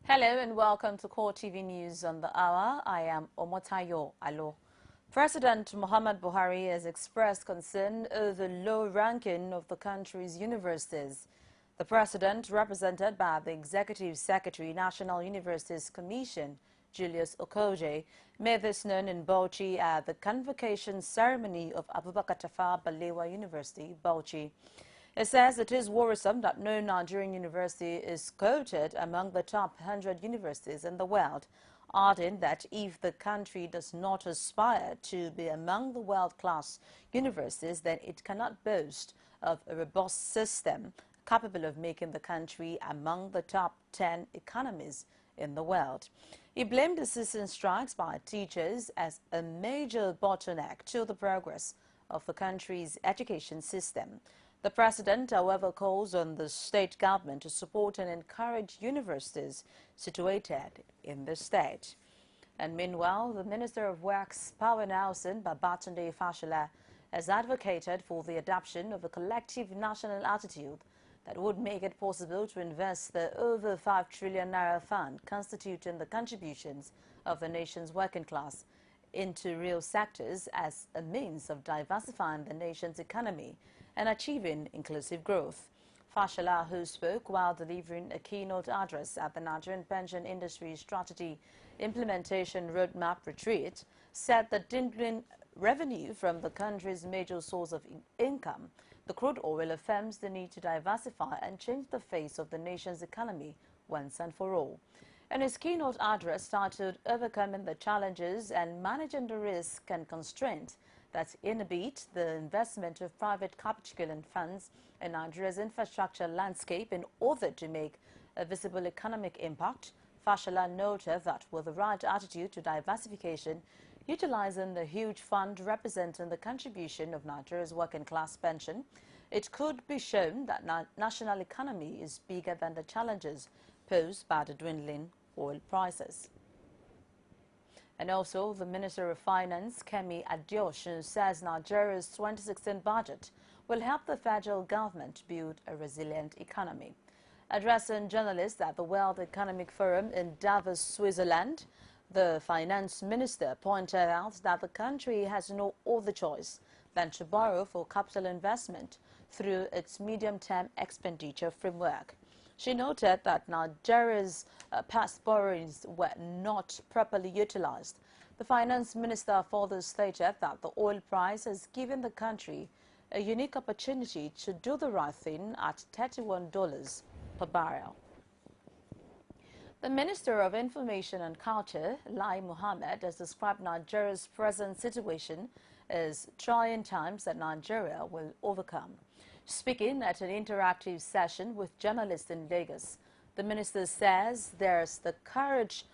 Hello and welcome to CoreTV News on the Hour. I am Omotayo Alo. President Muhammad Buhari has expressed concern over the low ranking of the country's universities. The president, represented by the Executive Secretary, National Universities Commission, Julius Okoje, made this known in Bauchi at the convocation ceremony of Abubakar Tafawa Balewa University, Bauchi. It says it is worrisome that no Nigerian university is quoted among the top 100 universities in the world, adding that if the country does not aspire to be among the world-class universities, then it cannot boast of a robust system capable of making the country among the top 10 economies in the world. He blamed the citizen strikes by teachers as a major bottleneck to the progress of the country's education system. The president, however, calls on the state government to support and encourage universities situated in the state. And meanwhile, the Minister of Works, Power and Housing, Babatunde Fashola, has advocated for the adoption of a collective national attitude that would make it possible to invest the over 5 trillion naira fund constituting the contributions of the nation's working class into real sectors as a means of diversifying the nation's economy and achieving inclusive growth. Fashola, who spoke while delivering a keynote address at the Nigerian Pension Industry Strategy Implementation Roadmap Retreat, said that dwindling revenue from the country's major source of income, the crude oil, affirms the need to diversify and change the face of the nation's economy once and for all. In his keynote address titled Overcoming the Challenges and Managing the Risk and Constraint that inhibit the investment of private capital and funds in Nigeria's infrastructure landscape in order to make a visible economic impact, Fashola noted that with the right attitude to diversification, utilizing the huge fund representing the contribution of Nigeria's working class pension, it could be shown that national economy is bigger than the challenges posed by the dwindling oil prices. And also, the Minister of Finance, Kemi Adeosun, says Nigeria's 2016 budget will help the federal government build a resilient economy. Addressing journalists at the World Economic Forum in Davos, Switzerland, the finance minister pointed out that the country has no other choice than to borrow for capital investment through its medium-term expenditure framework. She noted that Nigeria's past borrowings were not properly utilized. The finance minister further stated that the oil price has given the country a unique opportunity to do the right thing at $31 per barrel. The Minister of Information and Culture, Lai Mohammed, has described Nigeria's present situation as trying times that Nigeria will overcome. Speaking at an interactive session with journalists in Lagos, the minister says there's the courage,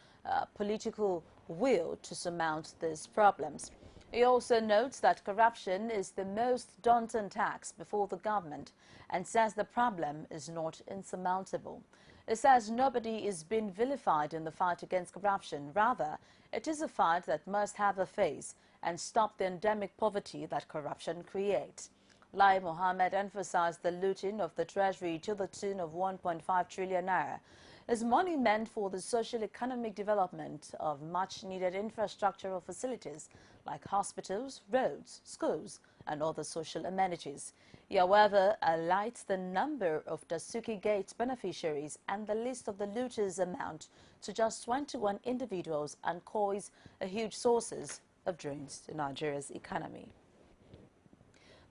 political will to surmount these problems. He also notes that corruption is the most daunting task before the government and says the problem is not insurmountable. He says nobody is being vilified in the fight against corruption. Rather, it is a fight that must have a face and stop the endemic poverty that corruption creates. Lai Mohammed emphasized the looting of the treasury to the tune of 1.5 trillion naira is money meant for the social-economic development of much-needed infrastructural facilities like hospitals, roads, schools, and other social amenities. He, however, highlights the number of Dasuki Gate beneficiaries and the list of the looters amount to just 21 individuals and calls a huge sources of drains to Nigeria's economy.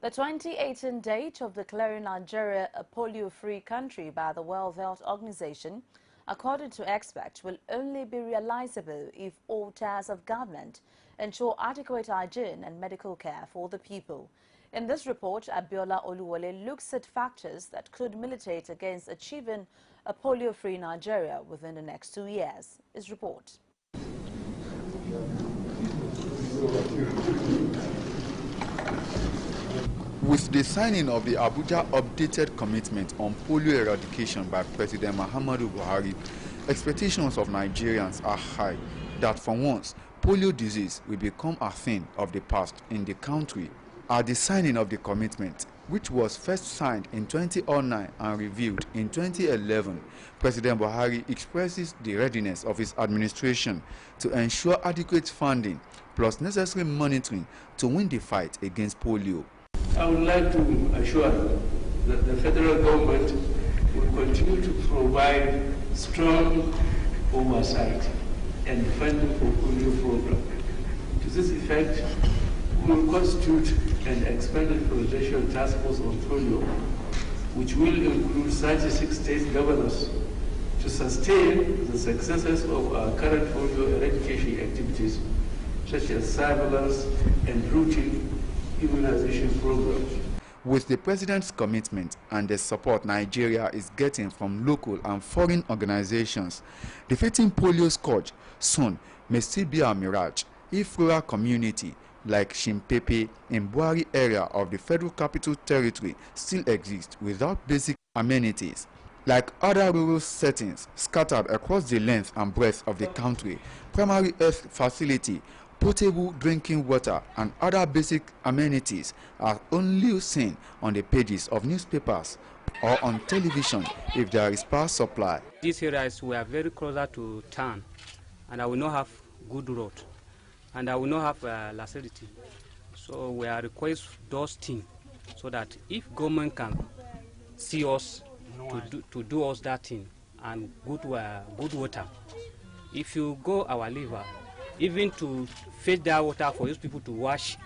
The 2018 date of declaring Nigeria a polio-free country by the World Health Organization, according to experts, will only be realizable if all tiers of government ensure adequate hygiene and medical care for the people. In this report, Abiola Oluwole looks at factors that could militate against achieving a polio-free Nigeria within the next 2 years. His report. With the signing of the Abuja updated commitment on polio eradication by President Muhammadu Buhari, expectations of Nigerians are high that for once, polio disease will become a thing of the past in the country. At the signing of the commitment, which was first signed in 2009 and reviewed in 2011, President Buhari expresses the readiness of his administration to ensure adequate funding plus necessary monitoring to win the fight against polio. I would like to assure you that the federal government will continue to provide strong oversight and funding for polio program. To this effect, we will constitute an expanded presidential task force on polio, which will include 36 state governors to sustain the successes of our current polio eradication activities, such as surveillance and routine immunization programs. With the president's commitment and the support Nigeria is getting from local and foreign organizations, defeating polio scourge soon may still be a mirage if rural community like Shimpepe in Buhari area of the Federal Capital Territory still exist without basic amenities. Like other rural settings scattered across the length and breadth of the country, primary health facility, potable drinking water and other basic amenities are only seen on the pages of newspapers or on television if there is power supply. These areas we are very closer to town, and I will not have good road, and I will not have lacerity. So we are request those things so that if government can see us to do us that thing and good water. If you go our liver, even to fetch that water for those people to wash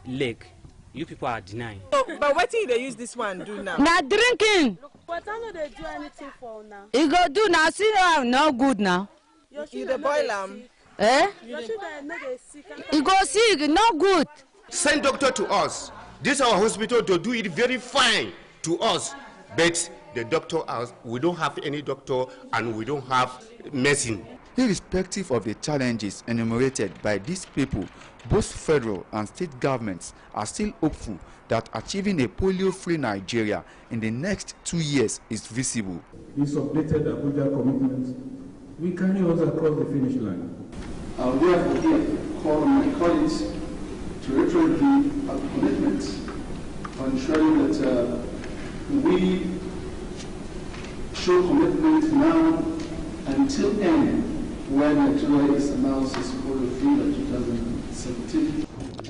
leg, you people are denying. But what do they use this one do now? Now drinking. But I know they do anything for now. You go do now, see no good now. You the boil them. Eh? Your children know they sick. You go sick, no good. Send doctor to us. This our hospital to do it very fine to us. But the doctor, we don't have any doctor and we don't have medicine. Irrespective of the challenges enumerated by these people, both federal and state governments are still hopeful that achieving a polio-free Nigeria in the next 2 years is visible. This updated Abuja commitment will carry us across the finish line. I will therefore here call on my colleagues to reiterate our commitment on ensuring that we show commitment now until end when Nigeria is announced as polio-free in 2017.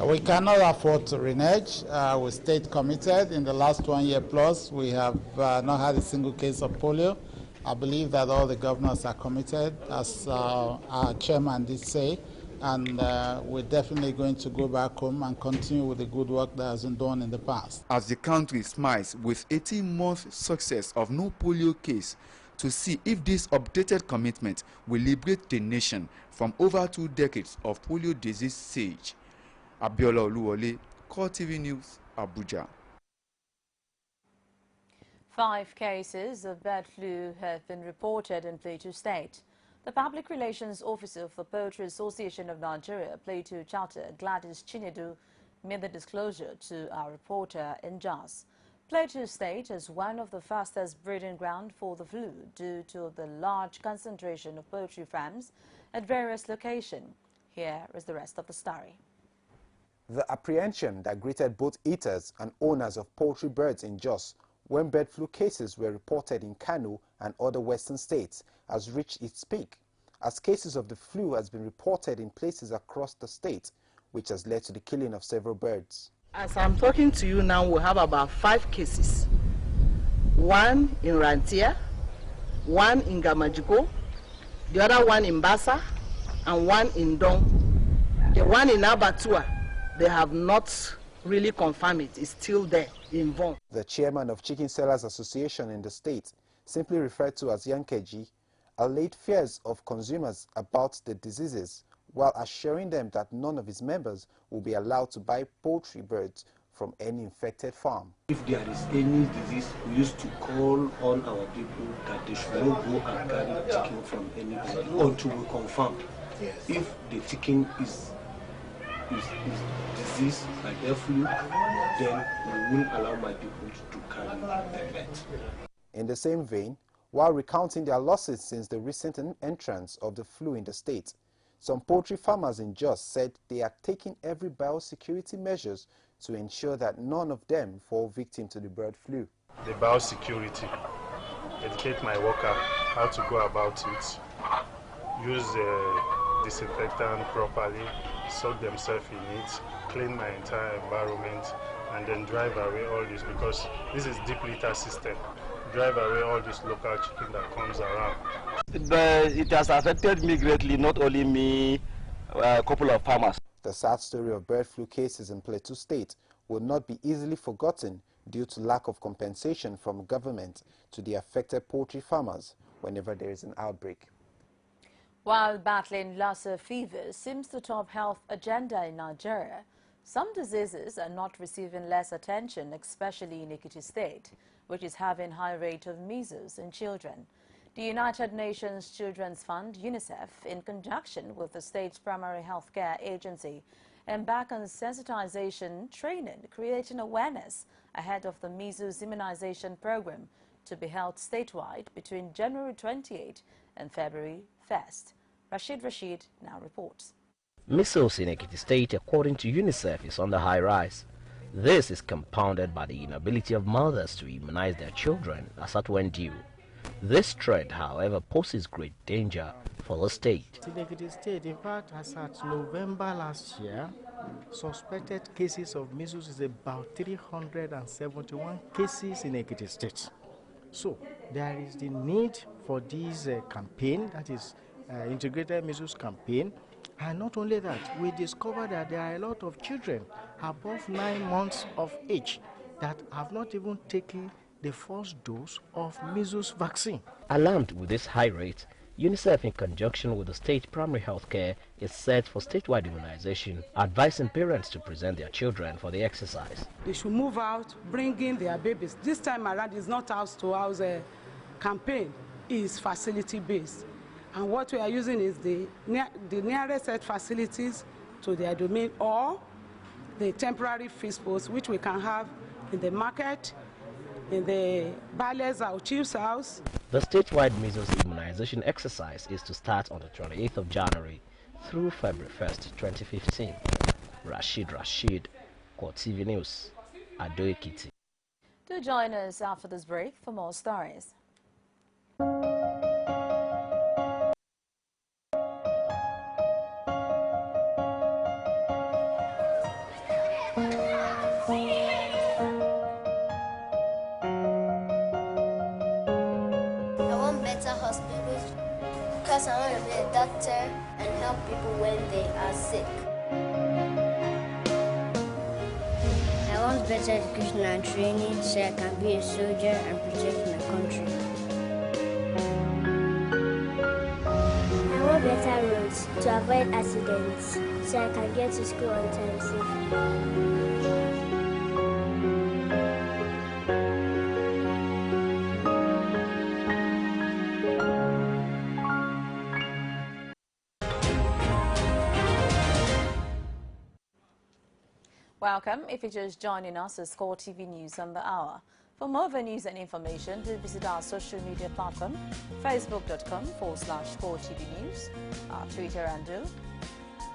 We cannot afford to renege. We stayed committed. In the last 1 year plus, we have not had a single case of polio. I believe that all the governors are committed, as our chairman did say, and we're definitely going to go back home and continue with the good work that has been done in the past. As the country smiles with 18-month success of no polio case, to see if this updated commitment will liberate the nation from over 2 decades of polio disease siege. Abiola Oluwole, CoreTV News, Abuja. 5 cases of bird flu have been reported in Plateau State. The Public Relations Officer of the Poultry Association of Nigeria, Plateau Charter, Gladys Chinedu, made the disclosure to our reporter in Jos. Plateau State is one of the fastest breeding ground for the flu due to the large concentration of poultry farms at various locations. Here is the rest of the story. The apprehension that greeted both eaters and owners of poultry birds in Jos when bird flu cases were reported in Kano and other western states has reached its peak, as cases of the flu has been reported in places across the state, which has led to the killing of several birds. As I'm talking to you now, we have about 5 cases. 1 in Rantia, 1 in Gamajiko, the other one in Basa, and 1 in Dong. The one in Abatua, they have not really confirmed it. It's still there in Von. The chairman of Chicken Sellers Association in the state, simply referred to as Yankeji, allayed fears of consumers about the diseases, while assuring them that none of his members will be allowed to buy poultry birds from any infected farm. If there is any disease, we used to call on our people that they should not go and carry chicken from anybody until we confirm. If the chicken is diseased like the flu, then we will allow my people to carry the birds. In the same vein, while recounting their losses since the recent entrance of the flu in the state, some poultry farmers in Jos said they are taking every biosecurity measures to ensure that none of them fall victim to the bird flu. The biosecurity, educate my worker how to go about it, use disinfectant properly, soak themselves in it, clean my entire environment, and then drive away all this, because this is deep litter system. Drive away all this local chicken that comes around. It has affected me greatly, not only me, a couple of farmers. The sad story of bird flu cases in Plateau State will not be easily forgotten due to lack of compensation from government to the affected poultry farmers whenever there is an outbreak. While battling Lassa fever seems the top health agenda in Nigeria, some diseases are not receiving less attention, especially in Ekiti State, which is having high rate of measles in children. The United Nations Children's Fund, UNICEF, in conjunction with the state's primary health care agency, embark on sensitization training, creating awareness ahead of the measles immunization program to be held statewide between January 28 and February 1st. Rashid now reports. Measles in Ekiti State, according to UNICEF, is on the high rise. This is compounded by the inability of mothers to immunize their children as at when due. This trend, however, poses great danger for the state. In Ekiti State, in fact, as at November last year, suspected cases of measles is about 371 cases in Ekiti State. So there is the need for this campaign, that is integrated measles campaign. And not only that, we discovered that there are a lot of children above 9 months of age that have not even taken the first dose of measles vaccine. Alarmed with this high rate, UNICEF, in conjunction with the state primary health care, is set for statewide immunization, advising parents to present their children for the exercise. They should move out, bring in their babies. This time around is not house-to-house campaign, it's facility-based. And what we are using is the nearest health facilities to their domain, or the temporary feast posts, which we can have in the market, in the Bales or Chief's house. The statewide measles immunization exercise is to start on the 28th of January through February 1st, 2015. Rashid, CoreTV News, Ado Ekiti. Do join us after this break for more stories. Because I want to be a doctor and help people when they are sick. I want better education and training so I can be a soldier and protect my country. I want better roads to avoid accidents so I can get to school on time safely. Welcome. If you're just joining us, it's CoreTV News on the Hour. For more of our news and information, do visit our social media platform, facebook.com/CoreTV News, our Twitter handle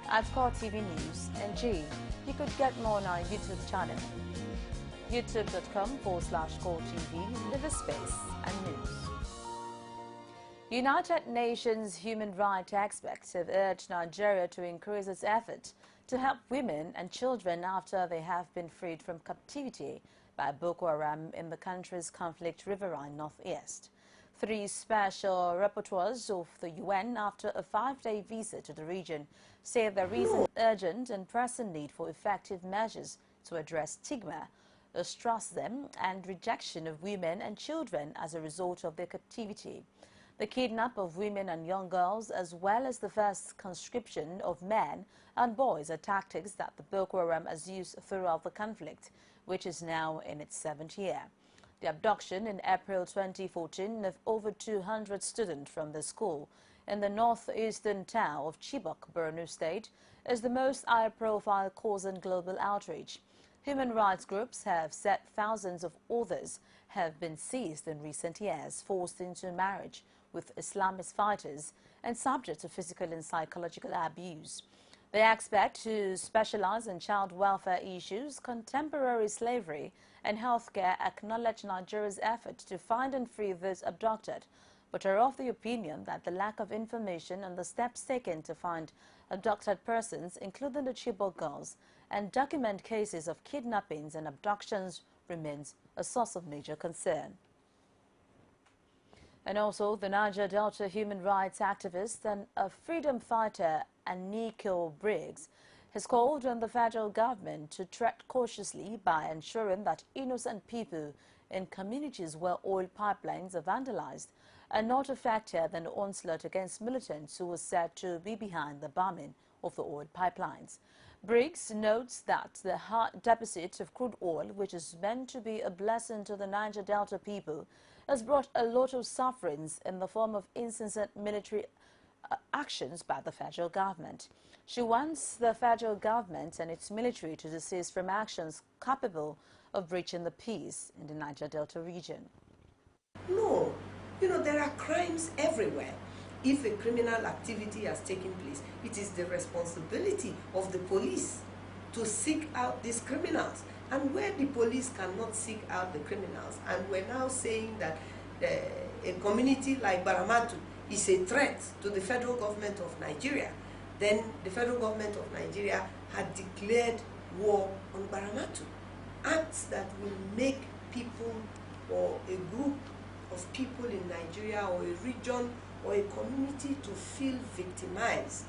@CoreTV News NG. You could get more on our YouTube channel, youtube.com/CoreTV, live space and news. United Nations human rights experts have urged Nigeria to increase its effort to help women and children after they have been freed from captivity by Boko Haram in the country's conflict riverine northeast. 3 special rapporteurs of the UN, after a 5-day visit to the region, say there is an urgent and pressing need for effective measures to address stigma, ostracism and rejection of women and children as a result of their captivity. The kidnap of women and young girls, as well as the first conscription of men and boys, are tactics that the Boko Haram has used throughout the conflict, which is now in its 7th year. The abduction in April 2014 of over 200 students from the school in the northeastern town of Chibok, Borno State, is the most high-profile cause in global outrage. Human rights groups have said thousands of others have been seized in recent years, forced into marriage with Islamist fighters and subject to physical and psychological abuse. The expert, who specializes in child welfare issues, contemporary slavery and healthcare, acknowledged Nigeria's effort to find and free those abducted, but are of the opinion that the lack of information and the steps taken to find abducted persons, including the Chibok girls, and document cases of kidnappings and abductions remains a source of major concern. And also, the Niger Delta human rights activist and a freedom fighter, Aniko Briggs, has called on the federal government to tread cautiously by ensuring that innocent people in communities where oil pipelines are vandalized are not affected in the onslaught against militants who were said to be behind the bombing of the oil pipelines. Briggs notes that the deposit of crude oil, which is meant to be a blessing to the Niger Delta people, has brought a lot of sufferings in the form of incessant military actions by the federal government. She wants the federal government and its military to desist from actions capable of breaching the peace in the Niger Delta region. No, there are crimes everywhere. If a criminal activity has taken place, it is the responsibility of the police to seek out these criminals. And where the police cannot seek out the criminals, and we're now saying that a community like Baramatu is a threat to the federal government of Nigeria, then the federal government of Nigeria had declared war on Baramatu. Acts that will make people or a group of people in Nigeria or a region or a community to feel victimized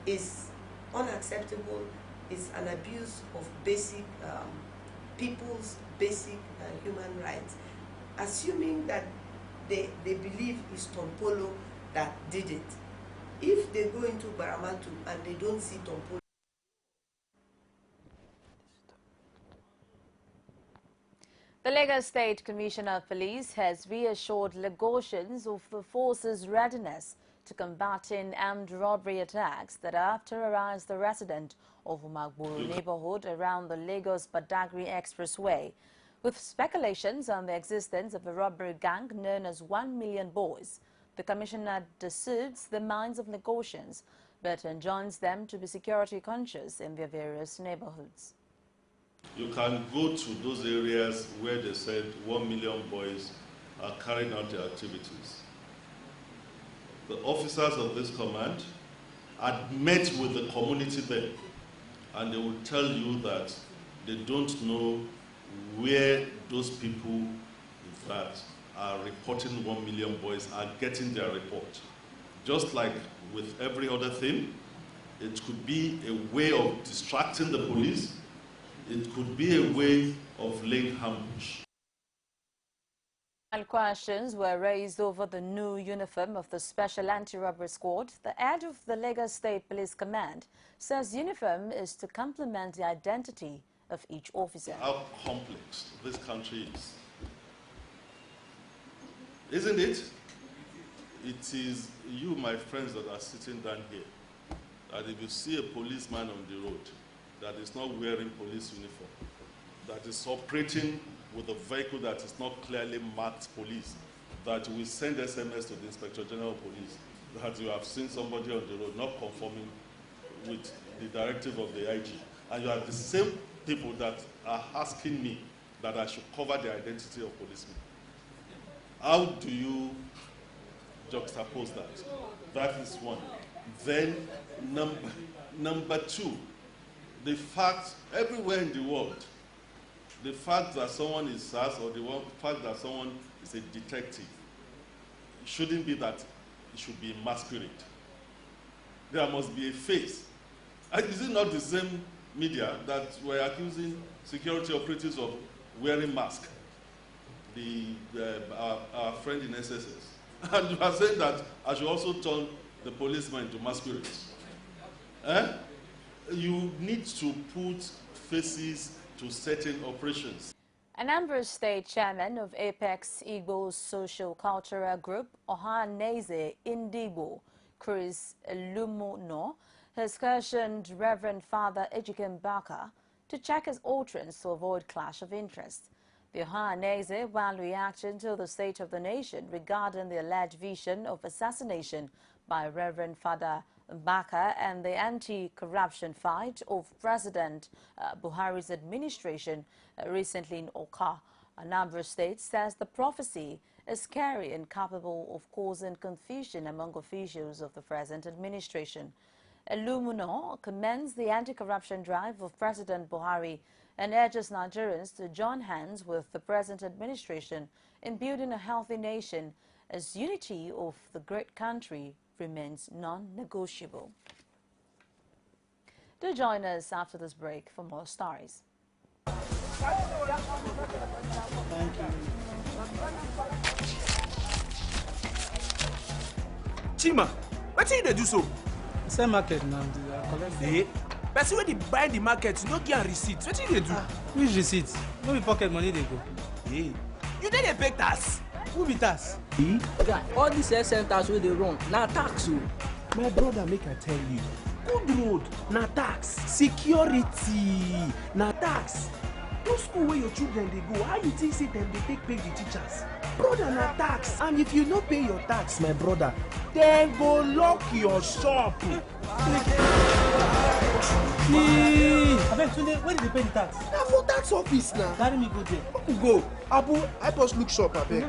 is unacceptable, is an abuse of basic people's basic human rights. Assuming that they believe it's Tompolo that did it. If they go into Baramatu and they don't see Tompolo. The Lagos State Commissioner of Police has reassured Lagosians of the force's readiness to combating armed robbery attacks that have terrorized the resident of Umagburu neighborhood around the Lagos-Badagry Expressway, with speculations on the existence of a robbery gang known as 1 Million Boys. The commissioner soothes the minds of Lagosians, but enjoins them to be security conscious in their various neighborhoods. You can go to those areas where they said 1 million boys are carrying out their activities. The officers of this command had met with the community there, and they will tell you that they don't know where those people that are reporting 1 million boys are getting their report. Just like with every other thing, it could be a way of distracting the police. It could be a way of laying ambush. Questions were raised over the new uniform of the Special Anti-Robbery Squad. The head of the Lagos State Police Command says uniform is to complement the identity of each officer. How complex this country is. Isn't it? It is you, my friends, that are sitting down here, that if you see a policeman on the road that is not wearing police uniform, that is operating with a vehicle that is not clearly marked police, that will send SMS to the Inspector General of Police that you have seen somebody on the road not conforming with the directive of the IG. And you are the same people that are asking me that I should cover the identity of policemen. How do you juxtapose that? That is one. Then number two, the fact everywhere in the world, the fact that someone is SAS or the fact that someone is a detective shouldn't be that it should be a masquerade. There must be a face. Is it not the same media that were accusing security operatives of wearing masks? Our friend in SSS. And you are saying that I should also turn the policemen into masquerades. You need to put faces to certain operations. Anambra State Chairman of Apex Igbo Social Cultural Group, Ohaneze Indigbo, Chris Lumuno, has cautioned Reverend Father Ejike Mbaka to check his utterance to avoid clash of interest. The Ohanese, while reacting to the state of the nation regarding the alleged vision of assassination by Reverend Father Mbaka and the anti-corruption fight of President Buhari's administration recently in Oka, Anambra State, says the prophecy is scary and capable of causing confusion among officials of the present administration. Illumino commends the anti-corruption drive of President Buhari and urges Nigerians to join hands with the present administration in building a healthy nation as unity of the great country remains non-negotiable. Do join us after this break for more stories. Chima, what did you do so? Same market now. Hey, person when they buy the market, you no get receipt. What did you do? Which receipt? No be pocket money they go. Hey, you didn't pay tax. Who be tax? Guy, all these health centers wey dey run na tax o. My brother, make I tell you, good road na tax, security na tax. No school where your children dey go, how you think say dem dey take pay the teachers? Brother, na tax, and if you no pay your tax, my brother, dem go lock your shop. Abeg Tunde, where did they pay the tax? Na for tax office na. Carry me go there. Make we go. Abu, help us look shop abeg.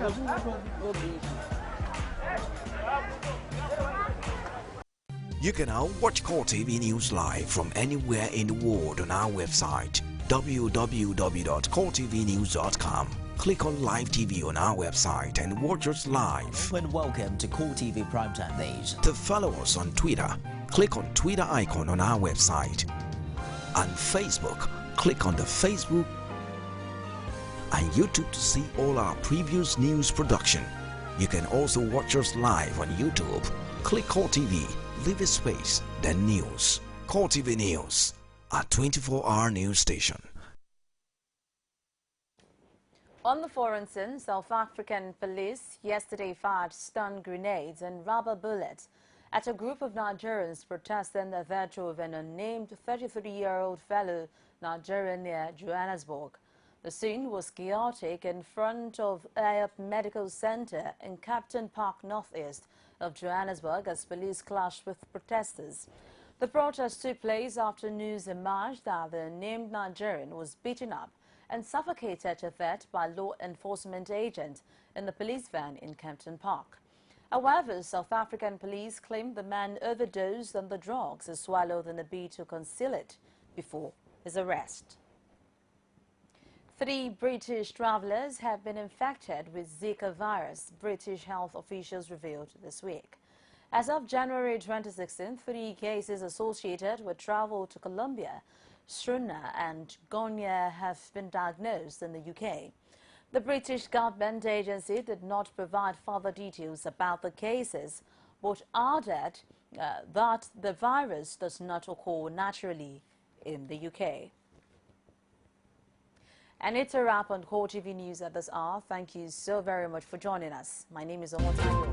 You can now watch CoreTV News live from anywhere in the world on our website www.coretvnews.com. Click on Live TV on our website and watch us live. And welcome to CoreTV Primetime Days. To follow us on Twitter, click on Twitter icon on our website. On Facebook, click on the Facebook and YouTube to see all our previous news production. You can also watch us live on YouTube. Click CoreTV, leave a space, then news. CoreTV News, our 24-hour news station. On the foreign scene, South African police yesterday fired stun grenades and rubber bullets at a group of Nigerians protesting the virtue of an unnamed 33-year-old fellow Nigerian near Johannesburg. The scene was chaotic in front of Ayop Medical Center in Captain Park northeast of Johannesburg as police clashed with protesters. The protest took place after news emerged that the unnamed Nigerian was beaten up and suffocated to death by law enforcement agents in the police van in Kempton Park. However, South African police claimed the man overdosed on the drugs he swallowed in a bid to conceal it before his arrest. 3 British travellers have been infected with Zika virus, British health officials revealed this week. As of January 2016, 3 cases associated with travel to Colombia, Srina and Gonya have been diagnosed in the UK. The British government agency did not provide further details about the cases, but added that the virus does not occur naturally in the UK. And it's a wrap on CoreTV News at this hour. Thank you so very much for joining us. My name is Omotayo.